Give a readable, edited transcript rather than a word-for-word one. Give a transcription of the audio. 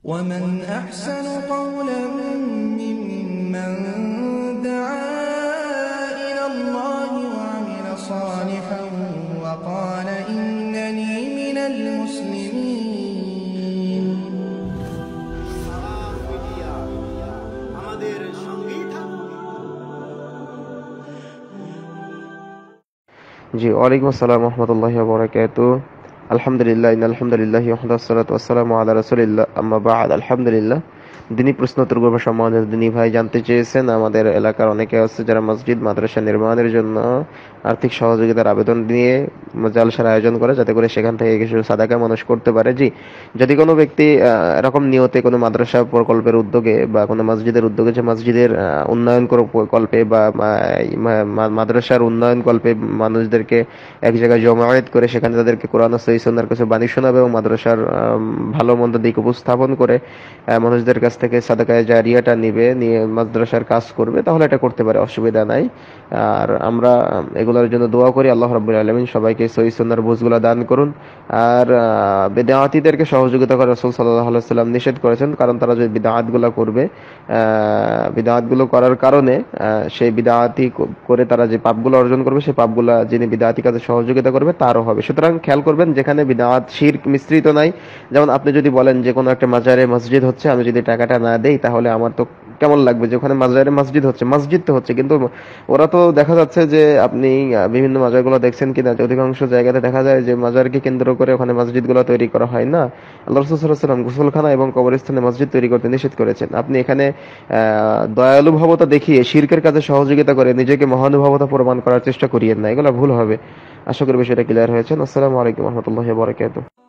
ومن أحسن قولا ممن دعا إلى الله وعمل صالحا وقال إنني من المسلمين। জি, ওয়ালাইকুম আসসালাম রহমতুল্লাহি ওয়া বারাকাতুহু। আলহামদুলিল্লাহ, আলহামদুলিল্লাহি ওয়াসসালাতু ওয়াসসালামু আলা রাসূলিল্লাহ, আম্মা বা'দ। আলহামদুলিল্লাহ। দিনী প্রশ্নোত্তর গ্রুপের সম্মানিত দিনী ভাই জানতে চেয়েছেন, আমাদের এলাকার অনেকে আছে যারা মসজিদ মাদ্রাসা নির্মাণের জন্য আর্থিক সহযোগিতার আবেদন নিয়ে জালসার আয়োজন করে, যাতে করে সেখান থেকে কিছু সাদাকা মানুষ করতে পারে। জি, যদি কোনো ব্যক্তি এরকম নিয়তে কোনো মাদ্রাসা প্রকল্পের উদ্যোগে বা কোনো মসজিদের উদ্যোগে, যে মসজিদের উন্নয়ন কল্পে বা মাদ্রাসার উন্নয়ন কল্পে মানুষদেরকে এক জায়গায় জমায়েত করে সেখানে তাদেরকে কোরআন ও সহিহ সুন্নাহর কিছু বাণী শোনাবে এবং মাদ্রাসার ভালো মন্দ দিক উপস্থাপন করে মানুষদের কাছ থেকে সাদাকায়ে জারিয়াটা নিয়ে মাদ্রাসার কাজ করবে, তাহলে এটা করতে পারে, অসুবিধা নাই। আর আমরা এগুলোর জন্য দোয়া করি, আল্লাহ রাব্বুল আলামিন সবাইকে সহিহ সুন্নাহর বুঝগুলো দান করুন। আর বিদআতীদেরকে সহযোগিতা করে রাসূল সাল্লাল্লাহু আলাইহি ওয়াসাল্লাম নিষেধ করেছেন, কারণ তারা যে বিদআতগুলো করবে, বিদআতগুলো করার কারণে সেই বিদআতি করে তারা যে পাপগুলো অর্জন করবে, সেই পাপগুলো যিনি বিদআতি কাজে সহযোগিতা করবে তারও হবে। সুতরাং খেয়াল করবেন, যেখানে বিদআত শিরক মিশ্রিত নাই। যেমন আপনি যদি বলেন যে কোনো একটা মাজারে মসজিদ হচ্ছে, আমি যদি টাকাটা না দেই তাহলে আমার তো কেমন লাগবে, যে ওখানে মাজারে মসজিদ হচ্ছে, মসজিদ তো হচ্ছে, কিন্তু ওরা তো দেখা যাচ্ছে যে আপনি বিভিন্ন মাজারগুলো দেখছেন কিনা, যে অধিকাংশ জায়গাতে দেখা যায় যে মাজারকে কেন্দ্র করে ওখানে মসজিদগুলো তৈরি করা হয় না। আল্লাহ রাসূল সাল্লাল্লাহু আলাইহি ওয়াসাল্লাম গোসলখানা এবং কবরস্থানে মসজিদ তৈরি করতে নিষেধ করেছেন। আপনি এখানে দয়ালুভাবতা দেখিয়ে শিরকের কাজে সহযোগিতা করে নিজেকে মহানুভবতা প্রমাণ করার চেষ্টা করিয়েন না, এগুলো ভুল হবে। আশা করি বিষয়টা ক্লিয়ার হয়েছে। আসসালামু আলাইকুম ওয়া রাহমাতুল্লাহি ওয়া বারাকাতুহু।